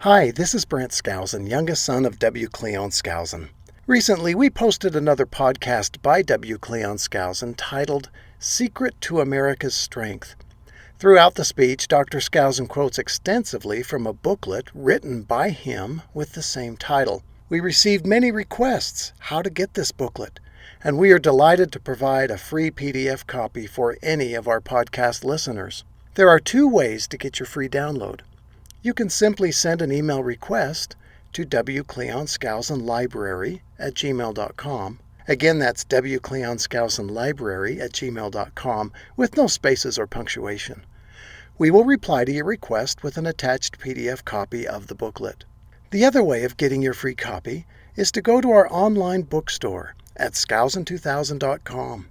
Hi, this is Brent Skousen, youngest son of W. Cleon Skousen. Recently, we posted another podcast by W. Cleon Skousen titled Secret to America's Strength. Throughout the speech, Dr. Skousen quotes extensively from a booklet written by him with the same title. We received many requests how to get this booklet, and we are delighted to provide a free PDF copy for any of our podcast listeners. There are two ways to get your free download. You can simply send an email request to wcleonskousenlibrary@gmail.com. Again, that's wcleonskousenlibrary@gmail.com with no spaces or punctuation. We will reply to your request with an attached PDF copy of the booklet. The other way of getting your free copy is to go to our online bookstore at skousen2000.com.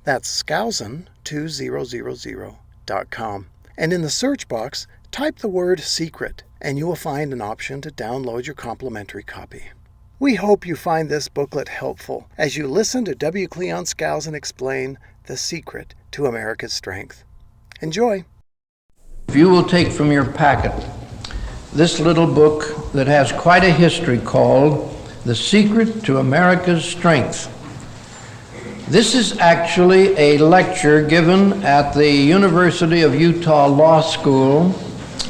That's skousen2000.com. And in the search box, type the word secret, and you will find an option to download your complimentary copy. We hope you find this booklet helpful as you listen to W. Cleon Skousen explain the secret to America's strength. Enjoy. If you will take from your packet this little book that has quite a history called The Secret to America's Strength. This is actually a lecture given at the University of Utah Law School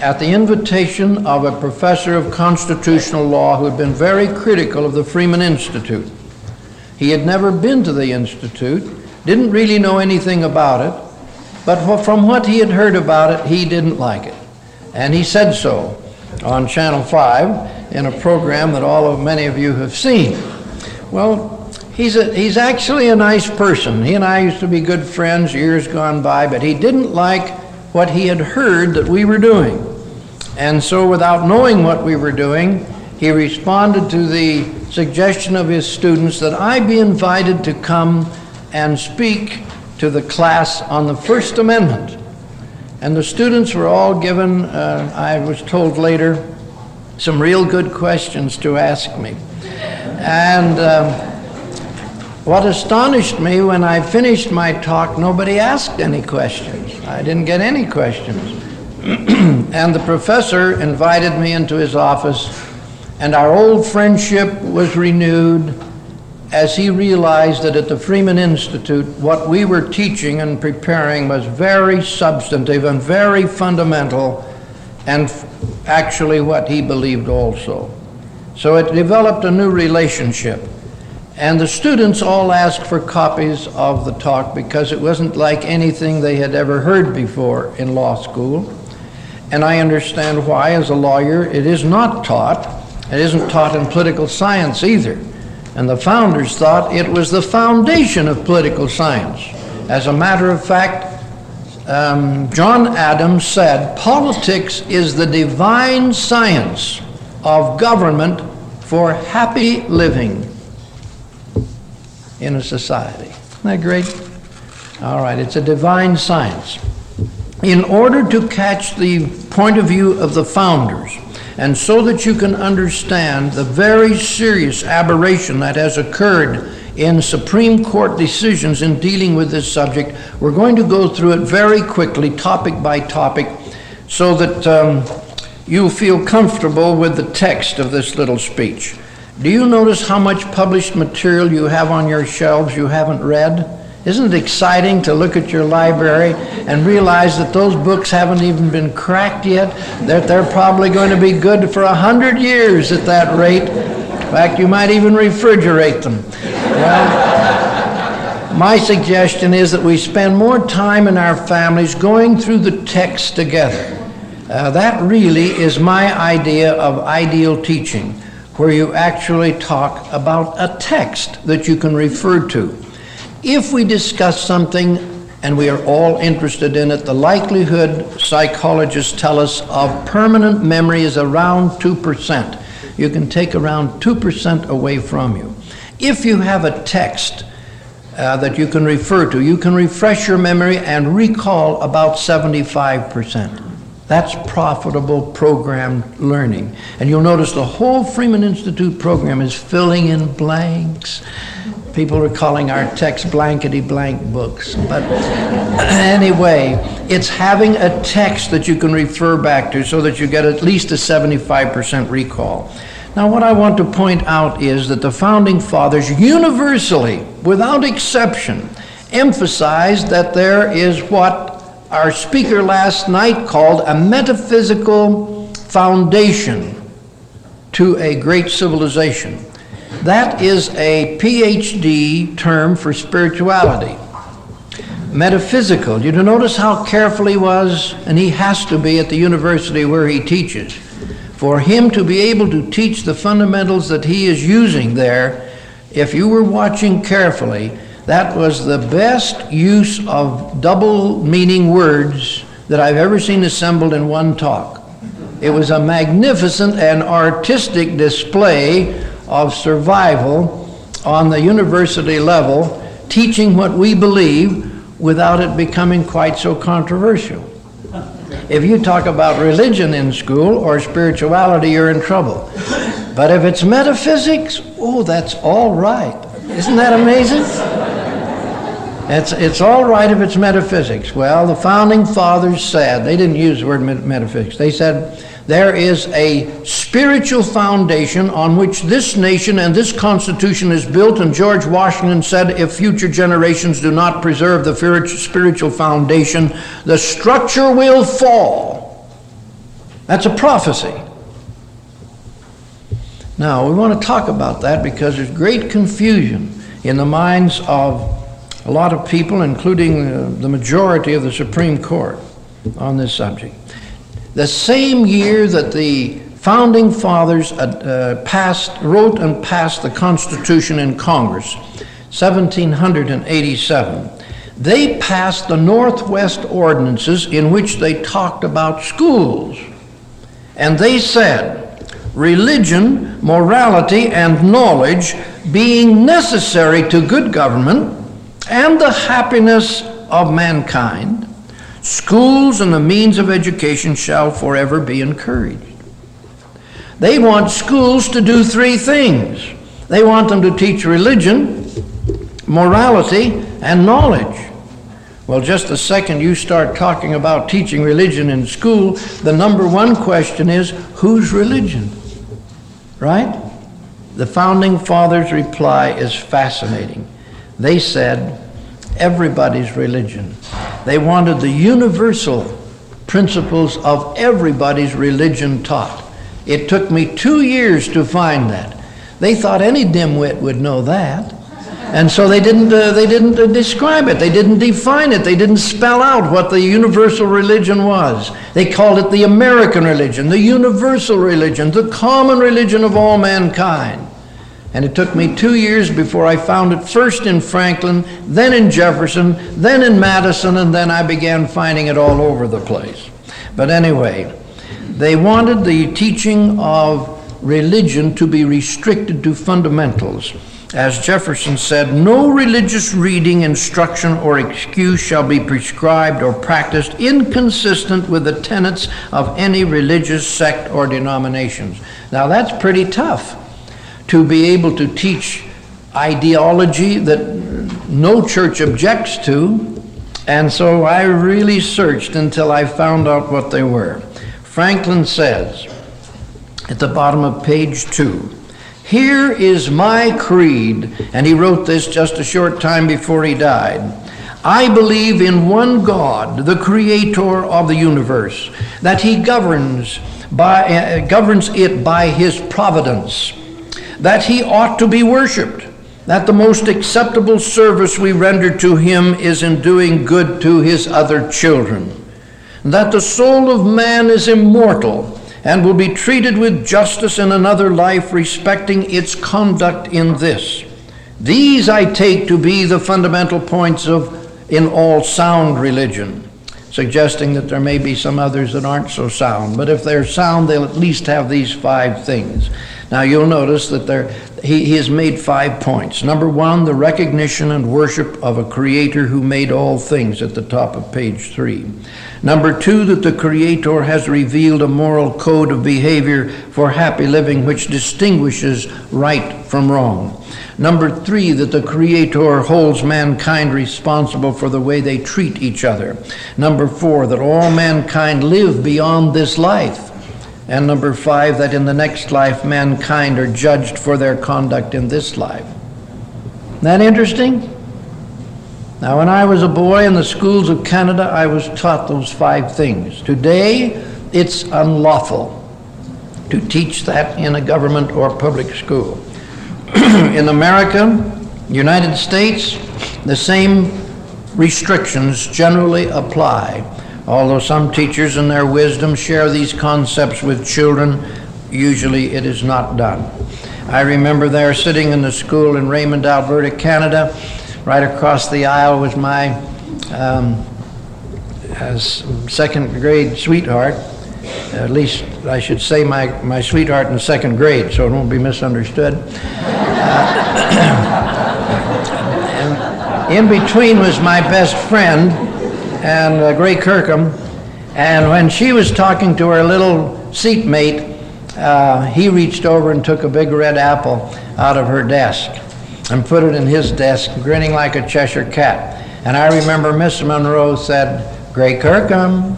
at the invitation of a professor of constitutional law who had been very critical of the Freeman Institute. He had never been to the Institute, didn't really know anything about it, but from what he had heard about it, he didn't like it. And he said so on Channel 5 in a program that many of you have seen. Well, he's actually a nice person. He and I used to be good friends years gone by, but he didn't like what he had heard that we were doing. And so without knowing what we were doing, he responded to the suggestion of his students that I be invited to come and speak to the class on the First Amendment. And the students were all given, I was told later, some real good questions to ask me. And what astonished me, when I finished my talk, nobody asked any questions. I didn't get any questions. And the professor invited me into his office, and our old friendship was renewed as he realized that at the Freeman Institute, what we were teaching and preparing was very substantive and very fundamental, and actually what he believed also. So it developed a new relationship. And the students all asked for copies of the talk because it wasn't like anything they had ever heard before in law school. And I understand why, as a lawyer, it is not taught. It isn't taught in political science either. And the founders thought it was the foundation of political science. As a matter of fact, John Adams said, politics is the divine science of government for happy living in a society. Isn't that great? All right, it's a divine science. In order to catch the point of view of the founders, and so that you can understand the very serious aberration that has occurred in Supreme Court decisions in dealing with this subject, we're going to go through it very quickly, topic by topic, so that you feel comfortable with the text of this little speech. Do you notice how much published material you have on your shelves you haven't read? Isn't it exciting to look at your library and realize that those books haven't even been cracked yet, that they're probably going to be good for 100 years at that rate? In fact, you might even refrigerate them. Well, my suggestion is that we spend more time in our families going through the text together. That really is my idea of ideal teaching, where you actually talk about a text that you can refer to. If we discuss something and we are all interested in it, the likelihood, psychologists tell us, of permanent memory is around 2%. You can take around 2% away from you. If you have a text that you can refer to, you can refresh your memory and recall about 75%. That's profitable programmed learning. And you'll notice the whole Freeman Institute program is filling in blanks. People are calling our text blankety-blank books. But anyway, it's having a text that you can refer back to so that you get at least a 75% recall. Now, what I want to point out is that the Founding Fathers universally, without exception, emphasized that there is what our speaker last night called a metaphysical foundation to a great civilization. That is a PhD term for spirituality. Metaphysical. You notice how careful he was, and he has to be at the university where he teaches. For him to be able to teach the fundamentals that he is using there, if you were watching carefully, that was the best use of double meaning words that I've ever seen assembled in one talk. It was a magnificent and artistic display of survival on the university level, teaching what we believe without it becoming quite so controversial. If you talk about religion in school or spirituality, you're in trouble. But if it's metaphysics, oh, that's all right. Isn't that amazing? It's all right if it's metaphysics. Well, the Founding Fathers said, they didn't use the word metaphysics, they said, there is a spiritual foundation on which this nation and this Constitution is built, and George Washington said, if future generations do not preserve the spiritual foundation, the structure will fall. That's a prophecy. Now, we want to talk about that because there's great confusion in the minds of a lot of people, including the majority of the Supreme Court, on this subject. The same year that the Founding Fathers wrote and passed the Constitution in Congress, 1787, they passed the Northwest Ordinances in which they talked about schools. And they said, religion, morality, and knowledge being necessary to good government and the happiness of mankind, schools and the means of education shall forever be encouraged. They want schools to do three things. They want them to teach religion, morality, and knowledge. Well, just the second you start talking about teaching religion in school, the number one question is, whose religion? Right? The Founding Fathers' reply is fascinating. They said, everybody's religion. They wanted the universal principles of everybody's religion taught. It took me 2 years to find that. They thought any dimwit would know that. And so they didn't describe it. They didn't define it. They didn't spell out what the universal religion was. They called it the American religion, the universal religion, the common religion of all mankind. And it took me 2 years before I found it first in Franklin, then in Jefferson, then in Madison, and then I began finding it all over the place. But anyway, they wanted the teaching of religion to be restricted to fundamentals. As Jefferson said, no religious reading, instruction, or excuse shall be prescribed or practiced inconsistent with the tenets of any religious sect or denominations. Now that's pretty tough, to be able to teach ideology that no church objects to. And so I really searched until I found out what they were. Franklin says at the bottom of page 2, here is my creed, and he wrote this just a short time before he died. I believe in one God, the creator of the universe, that he governs it by his providence, that he ought to be worshipped, that the most acceptable service we render to him is in doing good to his other children, that the soul of man is immortal and will be treated with justice in another life, respecting its conduct in this. These I take to be the fundamental points in all sound religion, suggesting that there may be some others that aren't so sound, but if they're sound, they'll at least have these 5 things. Now you'll notice that he has made 5 points. Number 1, the recognition and worship of a creator who made all things, at the top of page 3. Number 2, that the creator has revealed a moral code of behavior for happy living which distinguishes right from wrong. Number 3, that the creator holds mankind responsible for the way they treat each other. Number 4, that all mankind live beyond this life. And number 5, that in the next life, mankind are judged for their conduct in this life. Isn't that interesting? Now, when I was a boy in the schools of Canada, I was taught those 5 things. Today, it's unlawful to teach that in a government or public school. In America, United States, the same restrictions generally apply. Although some teachers in their wisdom share these concepts with children, usually it is not done. I remember there sitting in the school in Raymond, Alberta, Canada. Right across the aisle was my second grade sweetheart. At least I should say my sweetheart in second grade, so it won't be misunderstood. And in between was my best friend, and Gray Kirkham, and when she was talking to her little seatmate, he reached over and took a big red apple out of her desk and put it in his desk, grinning like a Cheshire cat. And I remember Miss Monroe said, "Gray Kirkham,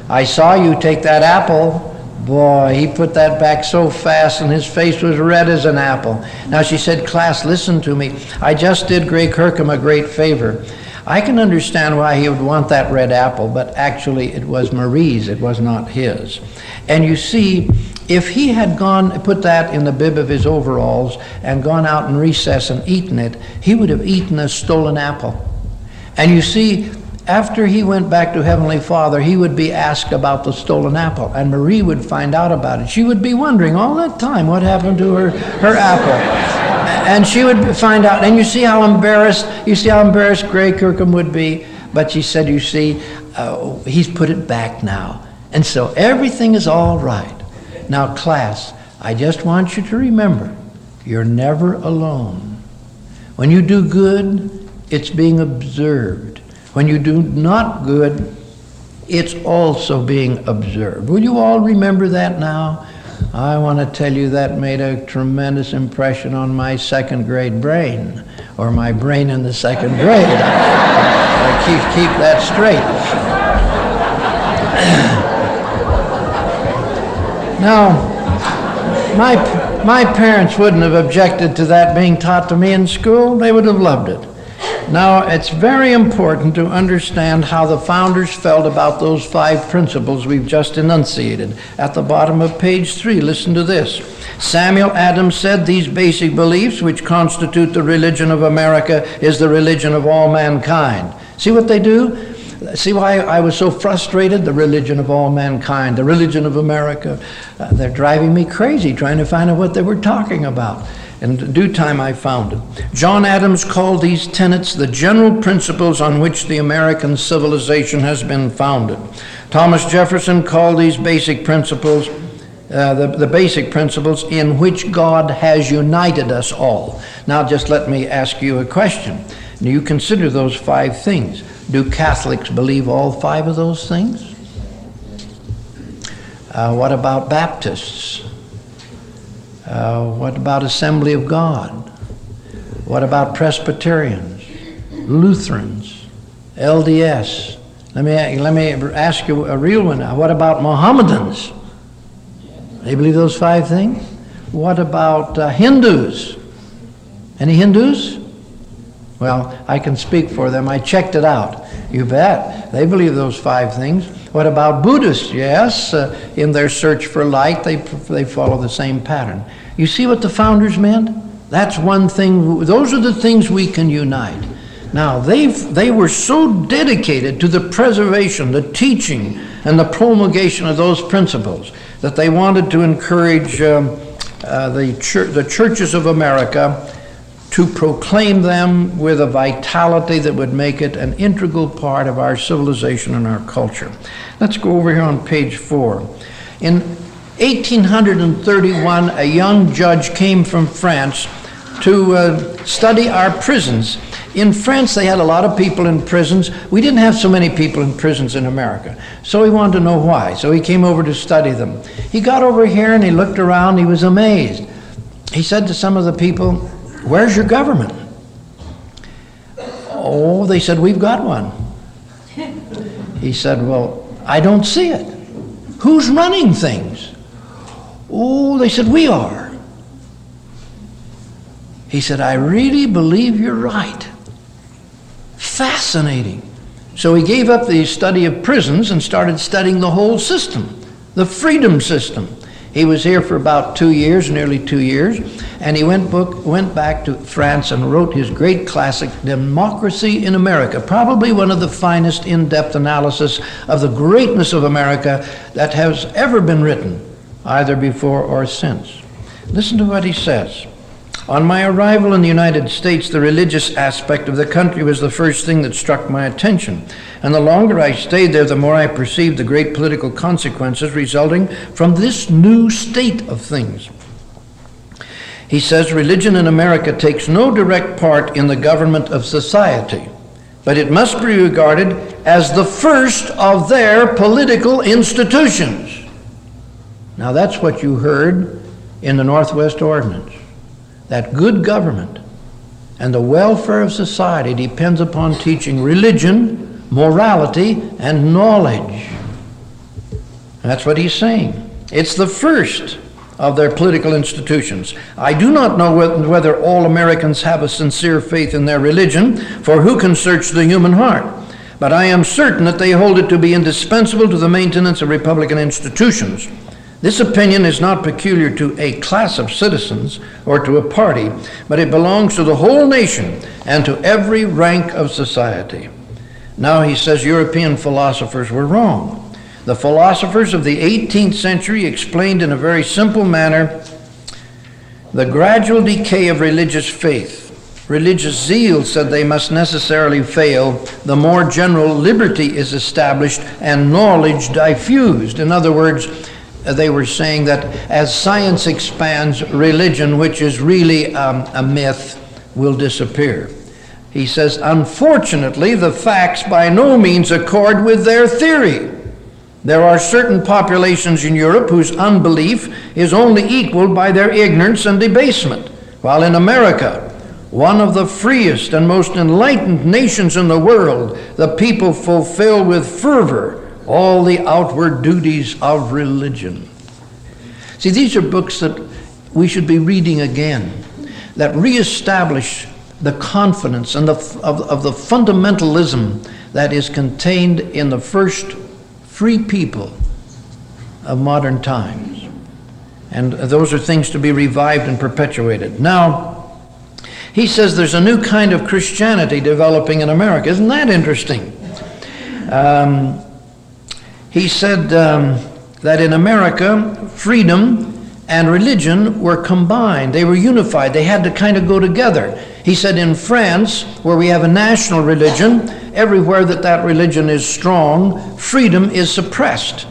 I saw you take that apple." Boy, he put that back so fast and his face was red as an apple. Now she said, "Class, listen to me. I just did Gray Kirkham a great favor. I can understand why he would want that red apple, but actually it was Marie's, it was not his." And you see, if he had put that in the bib of his overalls and gone out in recess and eaten it, he would have eaten a stolen apple. And you see, after he went back to Heavenly Father, he would be asked about the stolen apple, and Marie would find out about it. She would be wondering all that time what happened to her apple. And she would find out, and you see how embarrassed Gray Kirkham would be. But she said, "You see, he's put it back now. And so everything is all right." Now, class, I just want you to remember, you're never alone. When you do good, it's being observed. When you do not good, it's also being observed. Will you all remember that now? I want to tell you that made a tremendous impression on my second grade brain, or my brain in the second grade. I keep that straight. Now, my parents wouldn't have objected to that being taught to me in school. They would have loved it. Now, it's very important to understand how the founders felt about those 5 principles we've just enunciated. At the bottom of page 3, listen to this. Samuel Adams said, "These basic beliefs, which constitute the religion of America, is the religion of all mankind." See what they do? See why I was so frustrated? The religion of all mankind, the religion of America. They're driving me crazy trying to find out what they were talking about. In due time, I found it. John Adams called these tenets the general principles on which the American civilization has been founded. Thomas Jefferson called these basic principles the basic principles in which God has united us all. Now, just let me ask you a question. Do you consider those 5 things? Do Catholics believe all 5 of those things? What about Baptists? What about Assembly of God? What about Presbyterians, Lutherans, LDS? Let me ask you a real one now. What about Mohammedans? They believe those 5 things? What about Hindus? Any Hindus? Well, I can speak for them. I checked it out. You bet. They believe those 5 things. What about Buddhists? Yes, in their search for light, they follow the same pattern. You see what the founders meant? That's one thing. Those are the things we can unite. Now, they were so dedicated to the preservation, the teaching, and the promulgation of those principles that they wanted to encourage the churches of America to proclaim them with a vitality that would make it an integral part of our civilization and our culture. Let's go over here on page 4. In 1831, a young judge came from France to study our prisons. In France, they had a lot of people in prisons. We didn't have so many people in prisons in America. So he wanted to know why. So he came over to study them. He got over here and he looked around. He was amazed. He said to some of the people, "Where's your government?" "Oh," they said, "we've got one." He said, "Well, I don't see it. Who's running things?" "Oh," they said, "we are." He said, "I really believe you're right. Fascinating." So he gave up the study of prisons and started studying the whole system, the freedom system. He was here for about 2 years, nearly 2 years, and he went back to France and wrote his great classic, Democracy in America, probably one of the finest in-depth analysis of the greatness of America that has ever been written, either before or since. Listen to what he says. "On my arrival in the United States, the religious aspect of the country was the first thing that struck my attention. And the longer I stayed there, the more I perceived the great political consequences resulting from this new state of things." He says, "Religion in America takes no direct part in the government of society, but it must be regarded as the first of their political institutions." Now that's what you heard in the Northwest Ordinance. That good government and the welfare of society depends upon teaching religion, morality, and knowledge. That's what he's saying. It's the first of their political institutions. I do not know whether all Americans have a sincere faith in their religion, for who can search the human heart? But I am certain that they hold it to be indispensable to the maintenance of Republican institutions. This opinion is not peculiar to a class of citizens or to a party, but it belongs to the whole nation and to every rank of society. Now he says European philosophers were wrong. The philosophers of the 18th century explained in a very simple manner the gradual decay of religious faith. Religious zeal, said they, must necessarily fail the more general liberty is established and knowledge diffused. In other words, they were saying that as science expands, religion, which is really a myth, will disappear. He says, unfortunately, the facts by no means accord with their theory. There are certain populations in Europe whose unbelief is only equaled by their ignorance and debasement, while in America, one of the freest and most enlightened nations in the world, the people fulfill with fervor all the outward duties of religion. See, these are books that we should be reading again, that reestablish the confidence and of the fundamentalism that is contained in the first free people of modern times. And those are things to be revived and perpetuated. Now, he says there's a new kind of Christianity developing in America. Isn't that interesting? He said that in America, freedom and religion were combined. They were unified. They had to kind of go together. He said in France, where we have a national religion, everywhere that religion is strong, freedom is suppressed.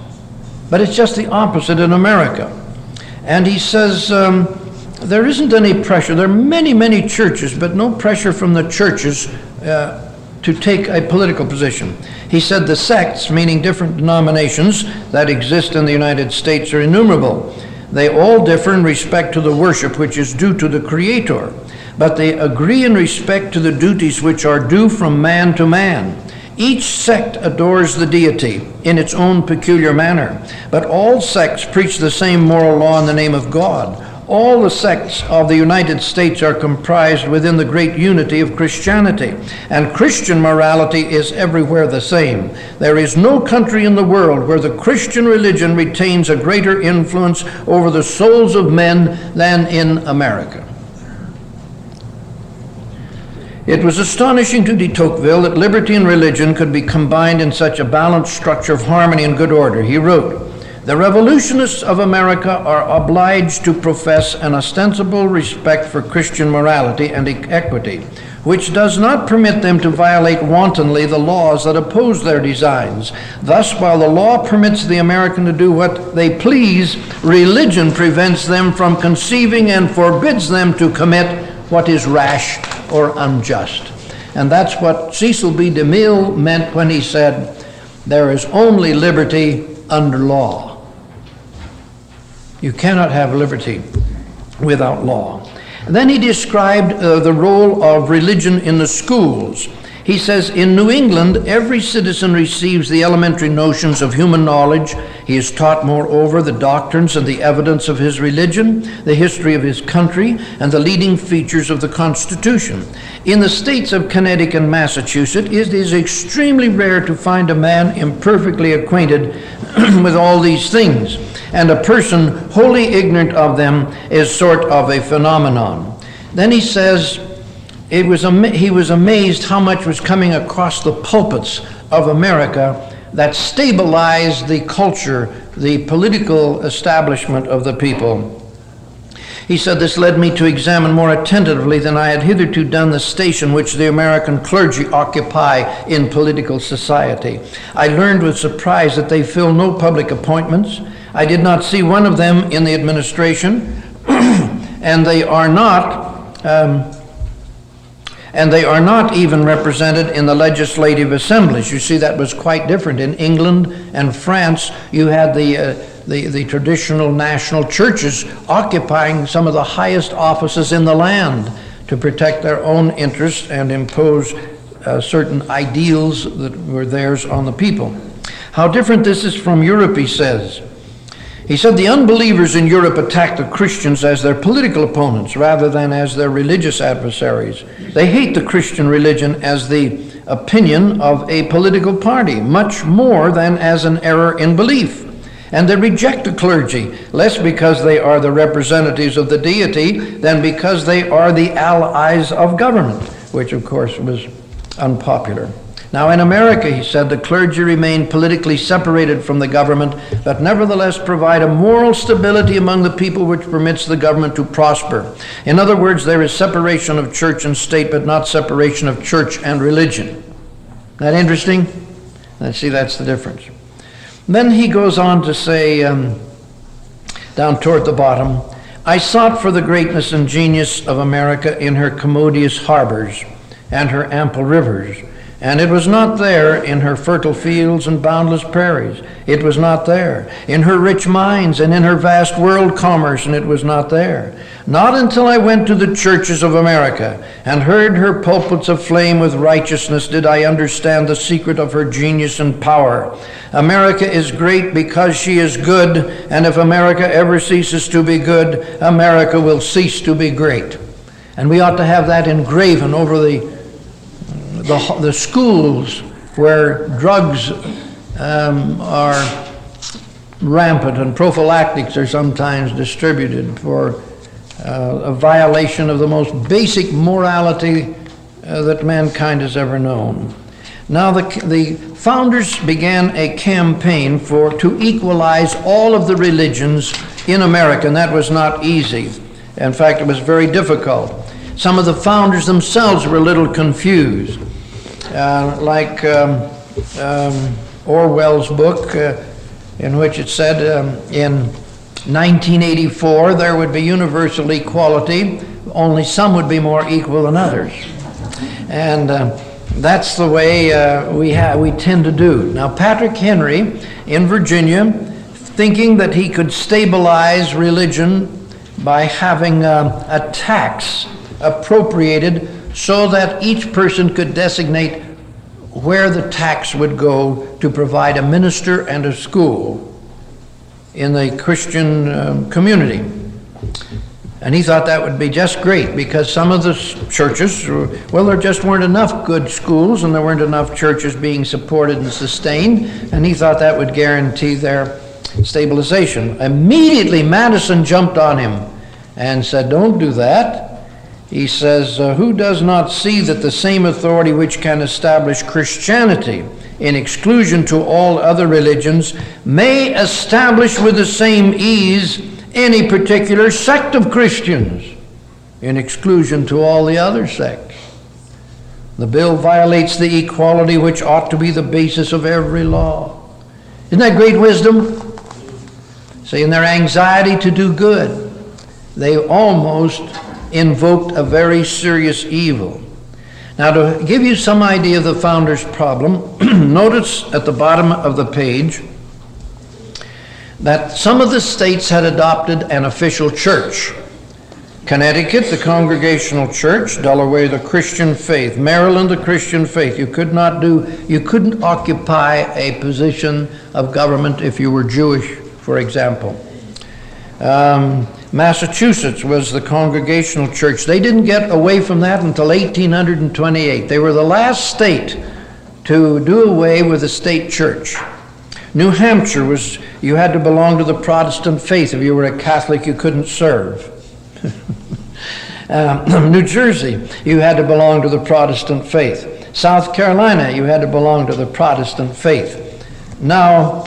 But it's just the opposite in America. And he says there isn't any pressure. There are many, many churches, but no pressure from the churches to take a political position. He said the sects, meaning different denominations that exist in the United States, are innumerable. They all differ in respect to the worship which is due to the Creator, but they agree in respect to the duties which are due from man to man. Each sect adores the deity in its own peculiar manner, but all sects preach the same moral law in the name of God. All the sects of the United States are comprised within the great unity of Christianity, and Christian morality is everywhere the same. There is no country in the world where the Christian religion retains a greater influence over the souls of men than in America. It was astonishing to de Tocqueville that liberty and religion could be combined in such a balanced structure of harmony and good order. He wrote, "The revolutionists of America are obliged to profess an ostensible respect for Christian morality and equity, which does not permit them to violate wantonly the laws that oppose their designs. Thus, while the law permits the American to do what they please, religion prevents them from conceiving and forbids them to commit what is rash or unjust. And that's what Cecil B. DeMille meant when he said, there is only liberty under law. You cannot have liberty without law. And then he described the role of religion in the schools. He says, in New England, every citizen receives the elementary notions of human knowledge. He is taught, moreover, the doctrines and the evidence of his religion, the history of his country, and the leading features of the Constitution. In the states of Connecticut and Massachusetts, it is extremely rare to find a man imperfectly acquainted with all these things, and a person wholly ignorant of them is sort of a phenomenon. Then he says, he was amazed how much was coming across the pulpits of America that stabilized the culture, the political establishment of the people. He said, this led me to examine more attentively than I had hitherto done the station which the American clergy occupy in political society. I learned with surprise that they fill no public appointments. I did not see one of them in the administration, and they are not even represented in the legislative assemblies. You see, that was quite different. In England and France, you had the traditional national churches occupying some of the highest offices in the land to protect their own interests and impose certain ideals that were theirs on the people. How different this is from Europe, he says. He said the unbelievers in Europe attack the Christians as their political opponents rather than as their religious adversaries. They hate the Christian religion as the opinion of a political party, much more than as an error in belief. And they reject the clergy, less because they are the representatives of the deity than because they are the allies of government, which of course was unpopular. Now in America, he said, the clergy remain politically separated from the government, but nevertheless provide a moral stability among the people which permits the government to prosper. In other words, there is separation of church and state, but not separation of church and religion. Isn't that interesting? Let's see, that's the difference. Then he goes on to say, down toward the bottom, I sought for the greatness and genius of America in her commodious harbors and her ample rivers. And it was not there in her fertile fields and boundless prairies. It was not there. In her rich mines and in her vast world commerce, and it was not there. Not until I went to the churches of America and heard her pulpits aflame with righteousness did I understand the secret of her genius and power. America is great because she is good, and if America ever ceases to be good, America will cease to be great. And we ought to have that engraven over the schools where drugs are rampant and prophylactics are sometimes distributed for a violation of the most basic morality that mankind has ever known. Now the founders began a campaign to equalize all of the religions in America, and that was not easy. In fact, it was very difficult. Some of the founders themselves were a little confused. Like Orwell's book, in which it said in 1984 there would be universal equality, only some would be more equal than others. And that's the way we tend to do. Now, Patrick Henry in Virginia, thinking that he could stabilize religion by having a tax appropriated so that each person could designate where the tax would go to provide a minister and a school in the Christian community. And he thought that would be just great because some of the churches, well, there just weren't enough good schools and there weren't enough churches being supported and sustained, and he thought that would guarantee their stabilization. Immediately, Madison jumped on him and said, don't do that. He says, who does not see that the same authority which can establish Christianity in exclusion to all other religions may establish with the same ease any particular sect of Christians in exclusion to all the other sects? The bill violates the equality which ought to be the basis of every law. Isn't that great wisdom? See, in their anxiety to do good, they almost invoked a very serious evil. Now, to give you some idea of the founders' problem, notice at the bottom of the page that some of the states had adopted an official church. Connecticut, the Congregational Church; Delaware, the Christian Faith; Maryland, the Christian Faith. You couldn't occupy a position of government if you were Jewish, for example. Massachusetts was the Congregational Church. They didn't get away from that until 1828. They were the last state to do away with the state church. New Hampshire you had to belong to the Protestant faith. If you were a Catholic, you couldn't serve. New Jersey, you had to belong to the Protestant faith. South Carolina, you had to belong to the Protestant faith. Now,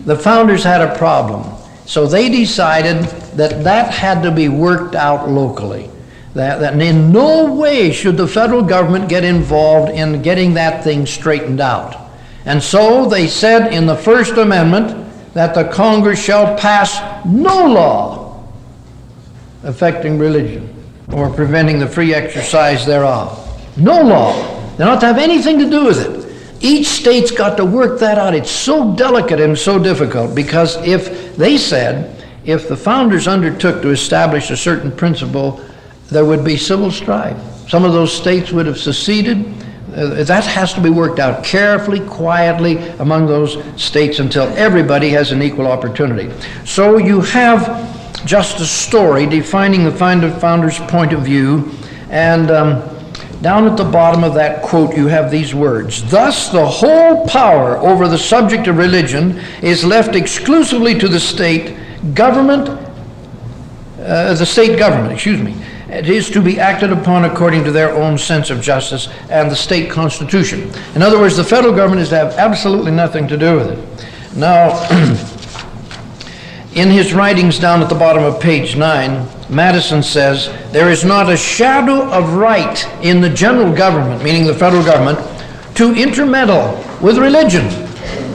the founders had a problem. So they decided that had to be worked out locally. That in no way should the federal government get involved in getting that thing straightened out. And so they said in the First Amendment that the Congress shall pass no law affecting religion or preventing the free exercise thereof. No law. They don't have to have anything to do with it. Each state's got to work that out. It's so delicate and so difficult, because if the founders undertook to establish a certain principle, there would be civil strife. Some of those states would have seceded. That has to be worked out carefully, quietly among those states until everybody has an equal opportunity. So you have just a story defining the founders' point of view, and down at the bottom of that quote you have these words: "Thus the whole power over the subject of religion is left exclusively to the state government, It is to be acted upon according to their own sense of justice and the state constitution." In other words, the federal government is to have absolutely nothing to do with it. Now, in his writings down at the bottom of page 9, Madison says, "There is not a shadow of right in the general government," meaning the federal government, "to intermeddle with religion."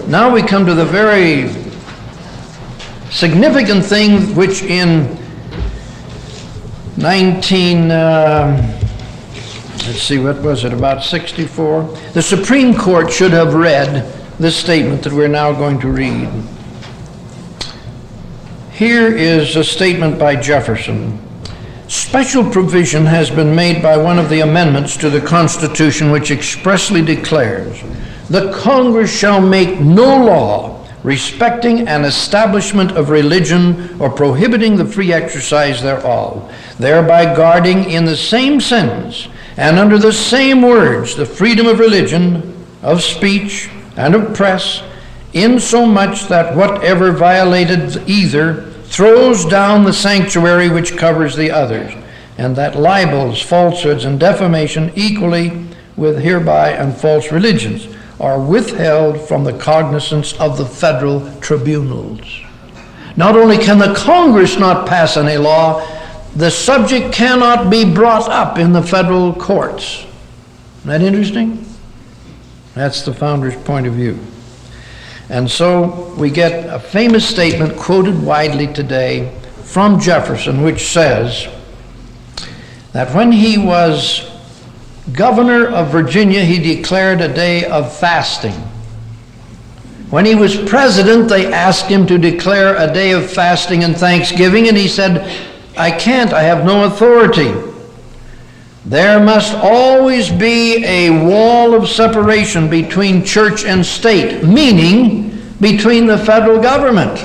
Now we come to the very significant thing which in about 64, the Supreme Court should have read this statement that we're now going to read. Here is a statement by Jefferson. "Special provision has been made by one of the amendments to the Constitution which expressly declares, 'The Congress shall make no law respecting an establishment of religion or prohibiting the free exercise thereof, thereby guarding in the same sentence and under the same words the freedom of religion, of speech, and of press, insomuch that whatever violated either throws down the sanctuary which covers the others, and that libels, falsehoods, and defamation equally with hereby and false religions are withheld from the cognizance of the federal tribunals.'" Not only can the Congress not pass any law, the subject cannot be brought up in the federal courts. Isn't that interesting? That's the founders' point of view. And so we get a famous statement quoted widely today from Jefferson, which says that when he was governor of Virginia, he declared a day of fasting. When he was president, they asked him to declare a day of fasting and thanksgiving, and he said, "I can't, I have no authority. There must always be a wall of separation between church and state," meaning between the federal government.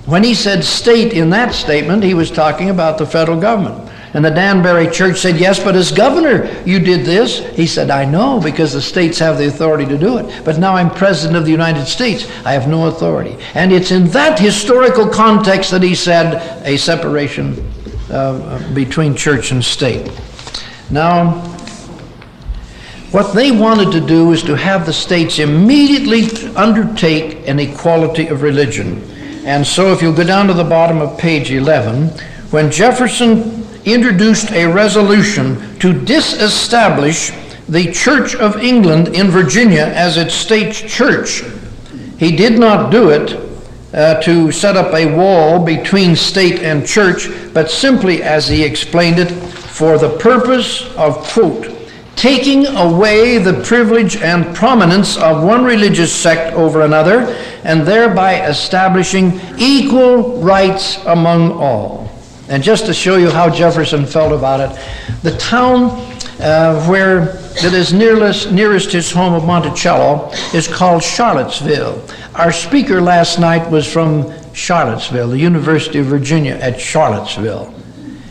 When he said state in that statement, he was talking about the federal government. And the Danbury church said, "Yes, but as governor you did this." He said, "I know, because the states have the authority to do it. But now I'm president of the United States. I have no authority." And it's in that historical context that he said a separation between church and state. Now, what they wanted to do is to have the states immediately undertake an equality of religion. And so if you'll go down to the bottom of page 11, when Jefferson introduced a resolution to disestablish the Church of England in Virginia as its state church. He did not do it to set up a wall between state and church, but simply, as he explained it, for the purpose of, quote, taking away the privilege and prominence of one religious sect over another, and thereby establishing equal rights among all. And just to show you how Jefferson felt about it, the town that is nearest his home of Monticello is called Charlottesville. Our speaker last night was from Charlottesville, the University of Virginia at Charlottesville.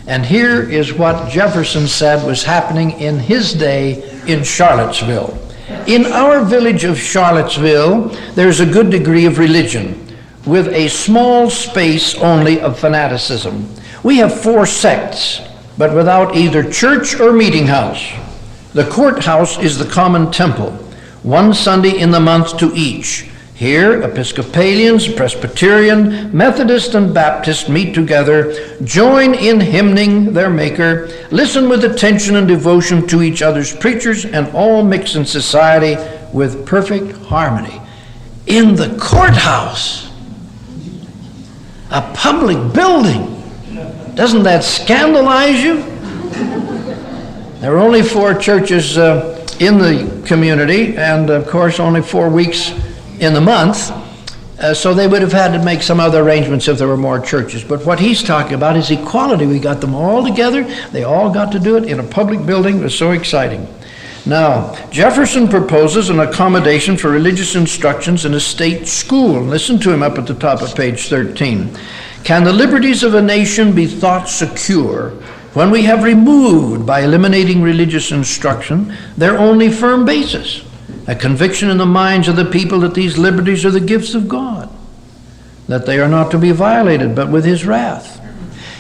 And here is what Jefferson said was happening in his day in Charlottesville. In our village of Charlottesville, there's a good degree of religion, with a small space only of fanaticism. We have 4 sects, but without either church or meeting house. The courthouse is the common temple, one Sunday in the month to each. Here, Episcopalians, Presbyterian, Methodist, and Baptist meet together, join in hymning their Maker, listen with attention and devotion to each other's preachers, and all mix in society with perfect harmony. In the courthouse, a public building. Doesn't that scandalize you? There are only 4 churches in the community, and of course only 4 weeks in the month, so they would have had to make some other arrangements if there were more churches. But what he's talking about is equality. We got them all together. They all got to do it in a public building. It was so exciting. Now, Jefferson proposes an accommodation for religious instructions in a state school. Listen to him up at the top of page 13. Can the liberties of a nation be thought secure when we have removed, by eliminating religious instruction, their only firm basis? A conviction in the minds of the people that these liberties are the gifts of God, that they are not to be violated, but with his wrath.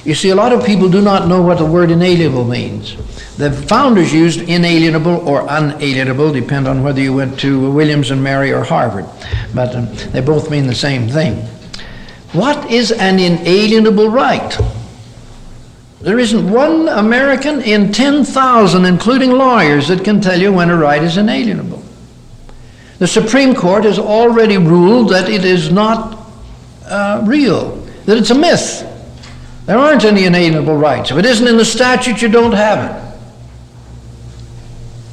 You see, a lot of people do not know what the word inalienable means. The founders used inalienable or unalienable, depend on whether you went to Williams and Mary or Harvard, but they both mean the same thing. What is an inalienable right? There isn't one American in 10,000, including lawyers, that can tell you when a right is inalienable. The Supreme Court has already ruled that it is not real, that it's a myth. There aren't any inalienable rights. If it isn't in the statute, you don't have it.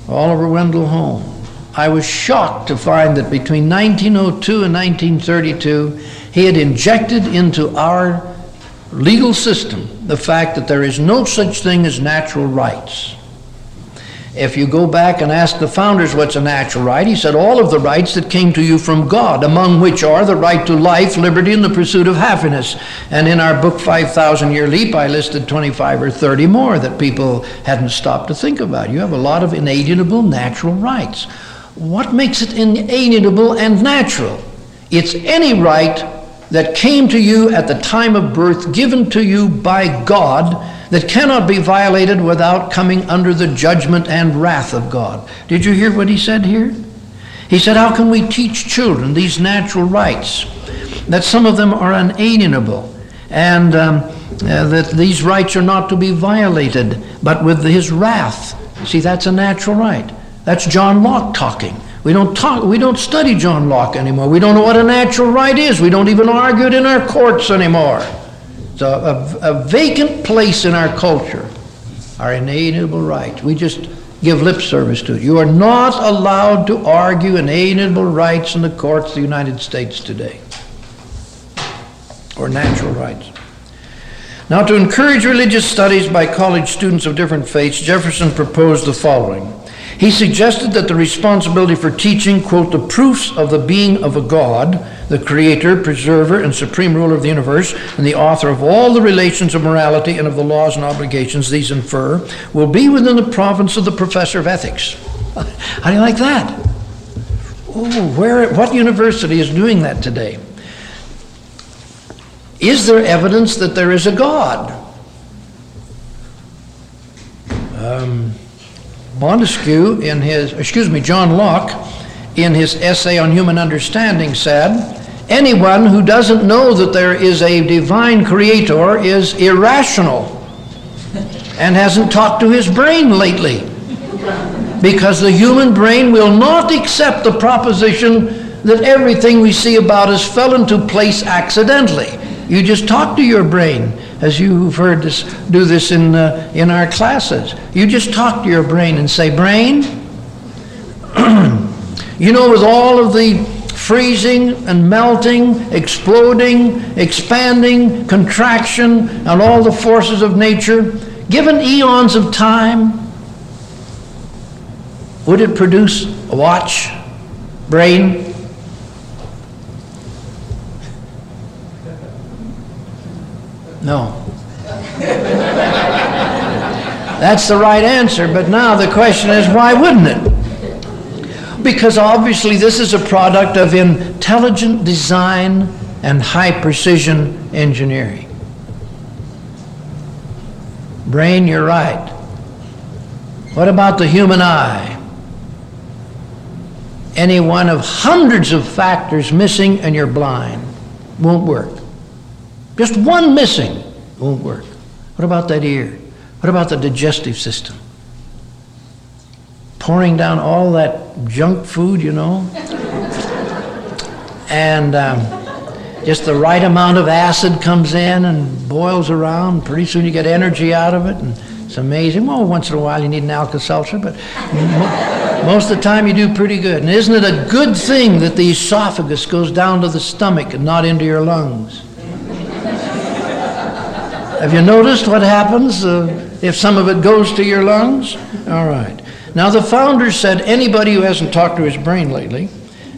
Oliver Wendell Holmes. I was shocked to find that between 1902 and 1932, he had injected into our legal system the fact that there is no such thing as natural rights. If you go back and ask the founders what's a natural right, he said all of the rights that came to you from God, among which are the right to life, liberty, and the pursuit of happiness. And in our book, 5,000 Year Leap, I listed 25 or 30 more that people hadn't stopped to think about. You have a lot of inalienable natural rights. What makes it inalienable and natural? It's any right that came to you at the time of birth, given to you by God, that cannot be violated without coming under the judgment and wrath of God. Did you hear what he said here? He said, how can we teach children these natural rights? That some of them are unalienable, and that these rights are not to be violated, but with his wrath. See, that's a natural right. That's John Locke talking. We don't study John Locke anymore. We don't know what a natural right is. We don't even argue it in our courts anymore. It's a vacant place in our culture, our inalienable rights. We just give lip service to it. You are not allowed to argue inalienable rights in the courts of the United States today, or natural rights. Now, to encourage religious studies by college students of different faiths, Jefferson proposed the following. He suggested that the responsibility for teaching, quote, the proofs of the being of a God, the creator, preserver, and supreme ruler of the universe, and the author of all the relations of morality and of the laws and obligations these infer, will be within the province of the professor of ethics. How do you like that? Oh, what university is doing that today? Is there evidence that there is a God? John Locke, in his essay on human understanding, said, anyone who doesn't know that there is a divine creator is irrational and hasn't talked to his brain lately. Because the human brain will not accept the proposition that everything we see about us fell into place accidentally. You just talk to your brain, as you've heard us do this in our classes. You just talk to your brain and say, brain, you know, with all of the freezing and melting, exploding, expanding, contraction, and all the forces of nature, given eons of time, would it produce a watch, brain? No. That's the right answer, but now the question is, why wouldn't it? Because obviously this is a product of intelligent design and high precision engineering. Brain, you're right. What about the human eye? Any one of hundreds of factors missing and you're blind. Won't work. Just one missing won't work. What about that ear? What about the digestive system? Pouring down all that junk food, you know, and just the right amount of acid comes in and boils around. Pretty soon you get energy out of it, and it's amazing. Well, once in a while you need an Alka-Seltzer, but most of the time you do pretty good. And isn't it a good thing that the esophagus goes down to the stomach and not into your lungs? Have you noticed what happens if some of it goes to your lungs? All right. Now, the founders said anybody who hasn't talked to his brain lately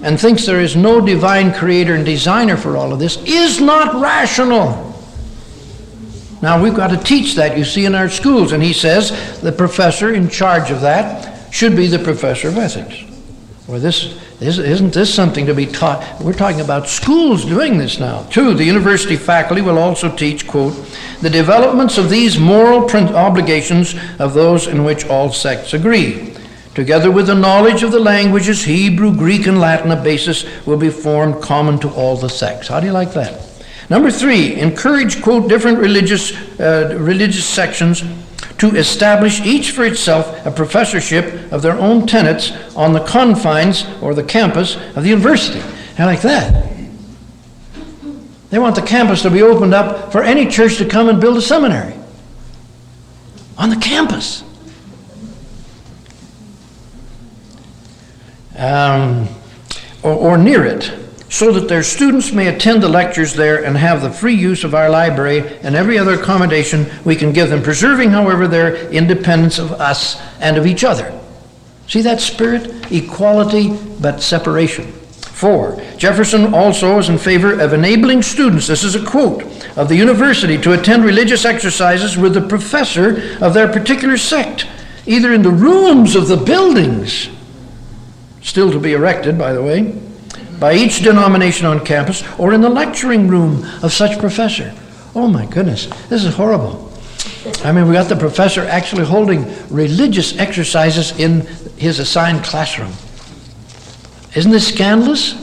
and thinks there is no divine creator and designer for all of this is not rational. Now, we've got to teach that, you see, in our schools. And he says the professor in charge of that should be the professor of ethics. Well, isn't this something to be taught? We're talking about schools doing this now. 2, the university faculty will also teach, quote, the developments of these moral obligations of those in which all sects agree. Together with the knowledge of the languages, Hebrew, Greek, and Latin, a basis will be formed common to all the sects. How do you like that? Number 3, encourage, quote, different religious sections to establish each for itself a professorship of their own tenets on the confines or the campus of the university. I like that. They want the campus to be opened up for any church to come and build a seminary on the campus. Or near it, so that their students may attend the lectures there and have the free use of our library and every other accommodation we can give them, preserving, however, their independence of us and of each other. See that spirit? Equality, but separation. 4, Jefferson also is in favor of enabling students, this is a quote, of the university to attend religious exercises with the professor of their particular sect, either in the rooms of the buildings, still to be erected, by the way, by each denomination on campus, or in the lecturing room of such professor. Oh my goodness, this is horrible. I mean, we got the professor actually holding religious exercises in his assigned classroom. Isn't this scandalous?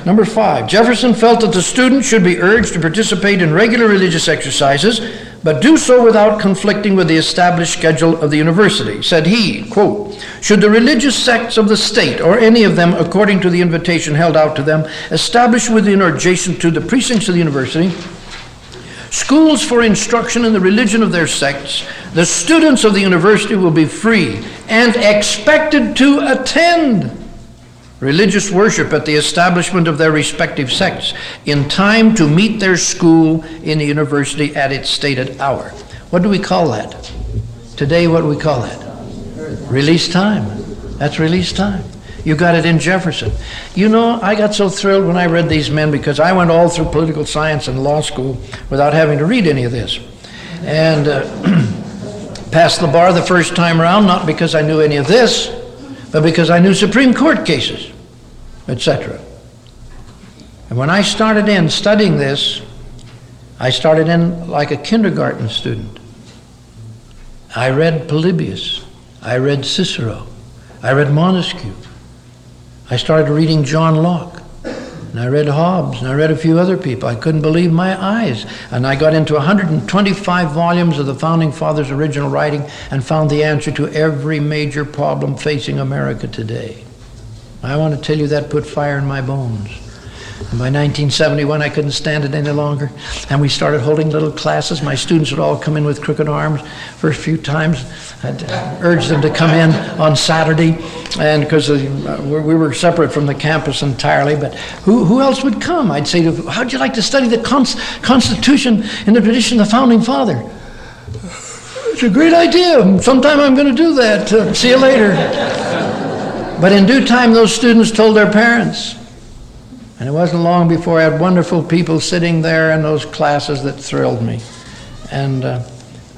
Number 5, Jefferson felt that the student should be urged to participate in regular religious exercises, but do so without conflicting with the established schedule of the university. Said he, quote, should the religious sects of the state, or any of them according to the invitation held out to them, establish within or adjacent to the precincts of the university schools for instruction in the religion of their sects, the students of the university will be free and expected to attend religious worship at the establishment of their respective sects in time to meet their school in the university at its stated hour. What do we call that? Today, what do we call that? Release time. That's release time. You got it in Jefferson. You know, I got so thrilled when I read these men because I went all through political science and law school without having to read any of this. And passed the bar the first time around, not because I knew any of this, but because I knew Supreme Court cases, etc. And when I started in studying this, I started in like a kindergarten student. I read Polybius. I read Cicero. I read Montesquieu. I started reading John Locke. and I read Hobbes, and I read a few other people. I couldn't believe my eyes. And I got into 125 volumes of the Founding Fathers' original writing and found the answer to every major problem facing America today. I want to tell you that put fire in my bones. And by 1971, I couldn't stand it any longer. And we started holding little classes. My students would all come in with crooked arms. First few times, I'd urge them to come in on Saturday, and because we were separate from the campus entirely. But who else would come? I'd say, how'd you like to study the Constitution in the tradition of the Founding Father? It's a great idea. Sometime I'm going to do that. See you later. But in due time, those students told their parents. And it wasn't long before I had wonderful people sitting there in those classes that thrilled me. And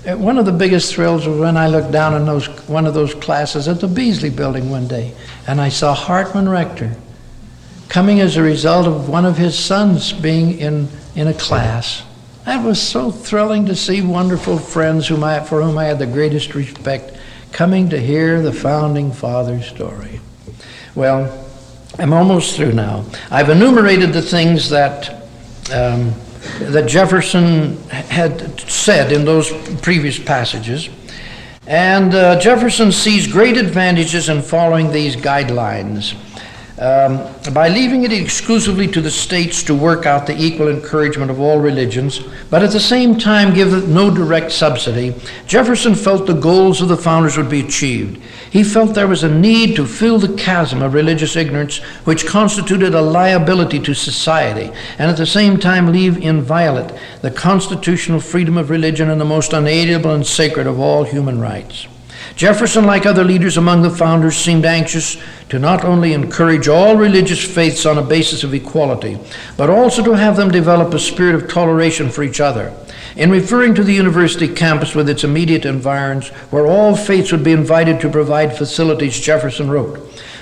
one of the biggest thrills was when I looked down in one of those classes at the Beasley Building one day, and I saw Hartman Rector coming as a result of one of his sons being in a class. That was so thrilling to see wonderful friends for whom I had the greatest respect coming to hear the Founding Fathers' story. Well, I'm almost through now. I've enumerated the things that Jefferson had said in those previous passages. And Jefferson sees great advantages in following these guidelines. By leaving it exclusively to the states to work out the equal encouragement of all religions, but at the same time give it no direct subsidy, Jefferson felt the goals of the founders would be achieved. He felt there was a need to fill the chasm of religious ignorance which constituted a liability to society, and at the same time leave inviolate the constitutional freedom of religion and the most unalienable and sacred of all human rights. Jefferson, like other leaders among the founders, seemed anxious to not only encourage all religious faiths on a basis of equality, but also to have them develop a spirit of toleration for each other. In referring to the university campus with its immediate environs, where all faiths would be invited to provide facilities, Jefferson wrote,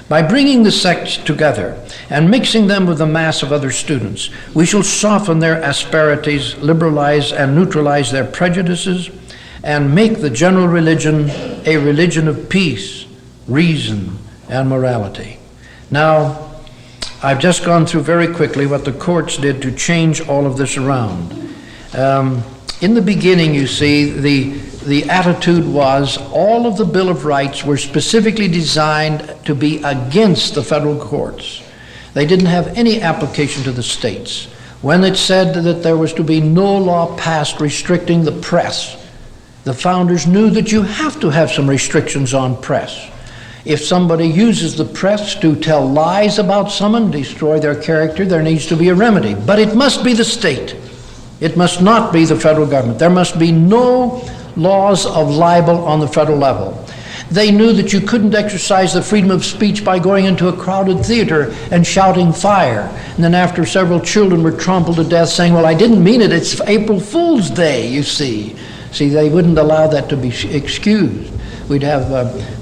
"By bringing the sects together and mixing them with the mass of other students, we shall soften their asperities, liberalize and neutralize their prejudices, and make the general religion a religion of peace, reason, and morality." Now, I've just gone through very quickly what the courts did to change all of this around. In the beginning, you see, the attitude was all of the Bill of Rights were specifically designed to be against the federal courts. They didn't have any application to the states. When it said that there was to be no law passed restricting the press, the founders knew that you have to have some restrictions on press. If somebody uses the press to tell lies about someone, destroy their character, there needs to be a remedy. But it must be the state. It must not be the federal government. There must be no laws of libel on the federal level. They knew that you couldn't exercise the freedom of speech by going into a crowded theater and shouting fire. And then after several children were trampled to death saying, "Well, I didn't mean it, it's April Fool's Day, you see." See, they wouldn't allow that to be excused. We'd have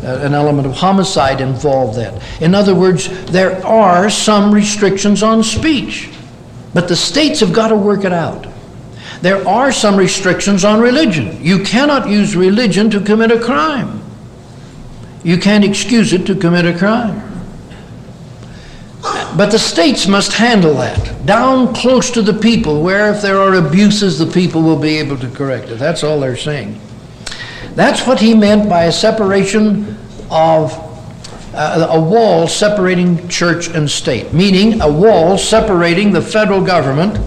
an element of homicide involved then. In other words, there are some restrictions on speech, but the states have got to work it out. There are some restrictions on religion. You cannot use religion to commit a crime. You can't excuse it to commit a crime. But the states must handle that, down close to the people, where if there are abuses, the people will be able to correct it. That's all they're saying. That's what he meant by a separation of, a wall separating church and state, meaning a wall separating the federal government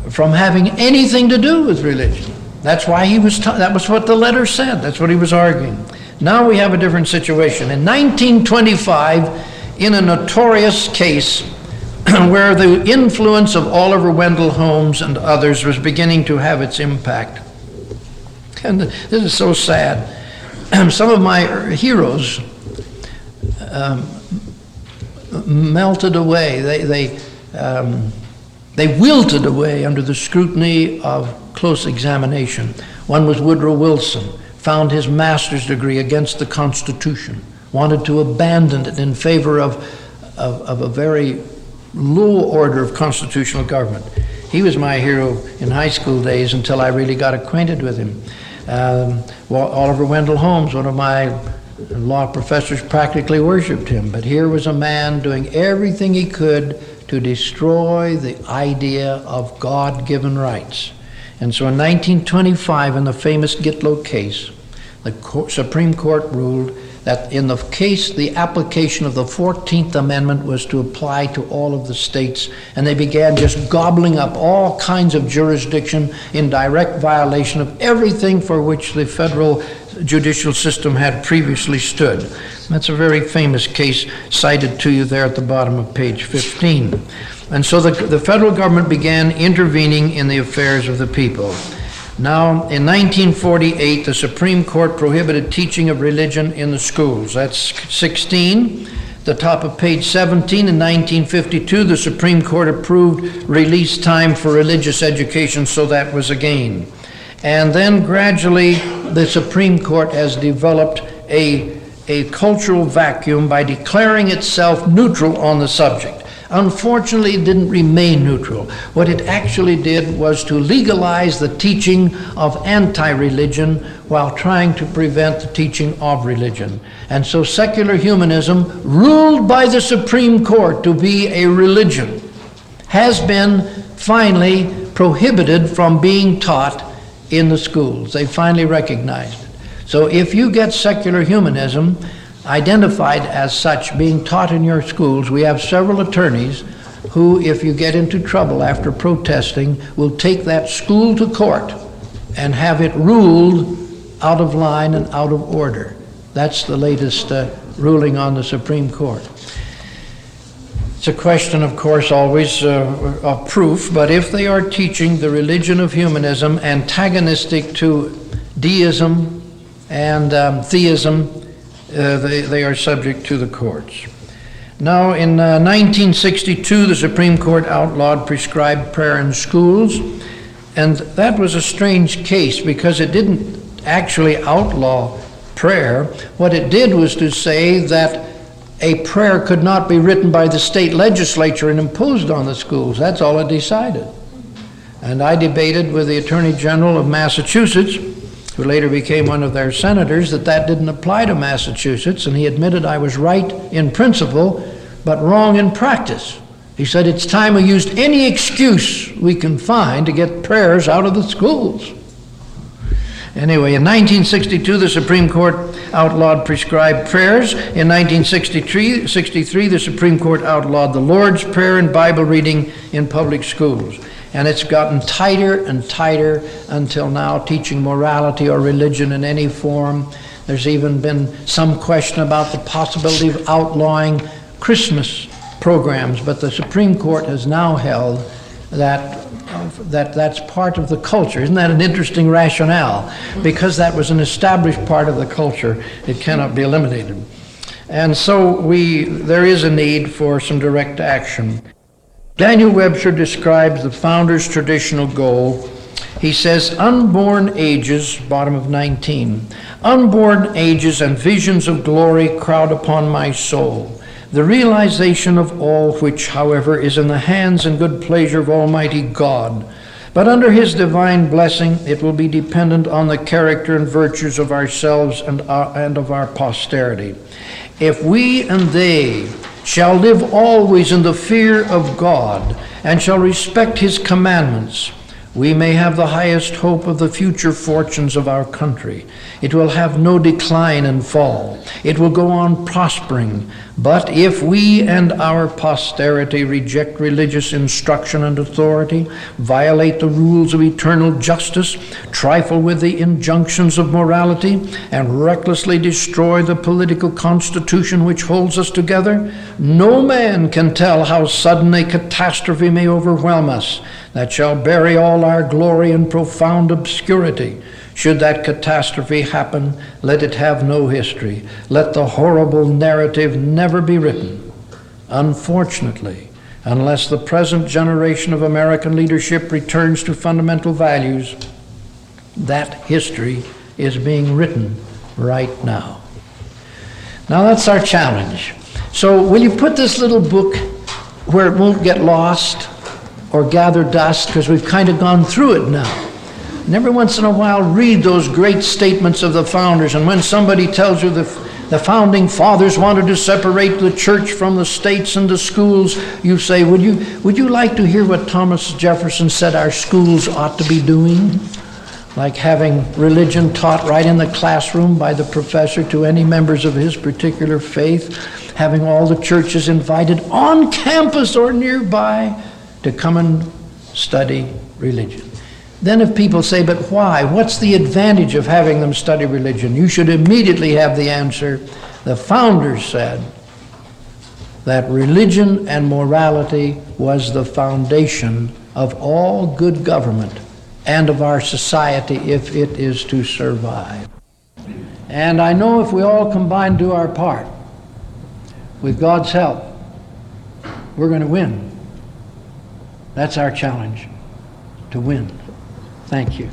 from having anything to do with religion. That's why that was what the letter said. That's what he was arguing. Now we have a different situation. In 1925, in a notorious case where the influence of Oliver Wendell Holmes and others was beginning to have its impact. And this is so sad. Some of my heroes melted away. They wilted away under the scrutiny of close examination. One was Woodrow Wilson, found his master's degree against the Constitution, wanted to abandon it in favor of a very low order of constitutional government. He was my hero in high school days until I really got acquainted with him. Oliver Wendell Holmes, one of my Law professors practically worshipped him, but here was a man doing everything he could to destroy the idea of God-given rights. And so in 1925, in the famous Gitlow case, the Supreme Court ruled that in the case the application of the 14th Amendment was to apply to all of the states, and they began just gobbling up all kinds of jurisdiction in direct violation of everything for which the federal judicial system had previously stood. That's a very famous case cited to you there at the bottom of page 15. And so the federal government began intervening in the affairs of the people. Now, in 1948, the Supreme Court prohibited teaching of religion in the schools. That's 16. The top of page 17, in 1952, the Supreme Court approved release time for religious education, so that was a gain. And then gradually, the Supreme Court has developed a cultural vacuum by declaring itself neutral on the subject. Unfortunately, it didn't remain neutral. What it actually did was to legalize the teaching of anti-religion while trying to prevent the teaching of religion. And so secular humanism, ruled by the Supreme Court to be a religion, has been finally prohibited from being taught in the schools. They finally recognized it. So if you get secular humanism identified as such being taught in your schools, we have several attorneys who, if you get into trouble after protesting, will take that school to court and have it ruled out of line and out of order. That's the latest ruling on the Supreme Court. It's a question, of course, always of proof, but if they are teaching the religion of humanism antagonistic to deism and theism, they are subject to the courts. Now, in 1962, the Supreme Court outlawed prescribed prayer in schools, and that was a strange case because it didn't actually outlaw prayer. What it did was to say that a prayer could not be written by the state legislature and imposed on the schools. That's all it decided. And I debated with the Attorney General of Massachusetts, who later became one of their senators, that didn't apply to Massachusetts, and he admitted I was right in principle, but wrong in practice. He said it's time we used any excuse we can find to get prayers out of the schools. Anyway, in 1962, the Supreme Court outlawed prescribed prayers. In 1963, the Supreme Court outlawed the Lord's Prayer and Bible reading in public schools. And it's gotten tighter and tighter until now, teaching morality or religion in any form. There's even been some question about the possibility of outlawing Christmas programs, but the Supreme Court has now held that's part of the culture. Isn't that an interesting rationale? Because that was an established part of the culture, it cannot be eliminated. And so there is a need for some direct action. Daniel Webster describes the founder's traditional goal. He says, unborn ages, bottom of 19, unborn ages and visions of glory crowd upon my soul. The realization of all which, however, is in the hands and good pleasure of Almighty God. But under his divine blessing, it will be dependent on the character and virtues of ourselves and of our posterity. If we and they shall live always in the fear of God and shall respect his commandments, we may have the highest hope of the future fortunes of our country. It will have no decline and fall. It will go on prospering. But if we and our posterity reject religious instruction and authority, violate the rules of eternal justice, trifle with the injunctions of morality, and recklessly destroy the political constitution which holds us together, no man can tell how sudden a catastrophe may overwhelm us that shall bury all our glory in profound obscurity. Should that catastrophe happen, let it have no history. Let the horrible narrative never be written. Unfortunately, unless the present generation of American leadership returns to fundamental values, that history is being written right now. Now that's our challenge. So will you put this little book where it won't get lost or gather dust, because we've kind of gone through it now. And every once in a while read those great statements of the founders, and when somebody tells you that The founding fathers wanted to separate the church from the states and the schools. You say, would you like to hear what Thomas Jefferson said our schools ought to be doing? Like having religion taught right in the classroom by the professor to any members of his particular faith, having all the churches invited on campus or nearby to come and study religion. Then if people say, but why? What's the advantage of having them study religion? You should immediately have the answer. The founders said that religion and morality was the foundation of all good government and of our society if it is to survive. And I know if we all combine to do our part, with God's help, we're going to win. That's our challenge, to win. Thank you.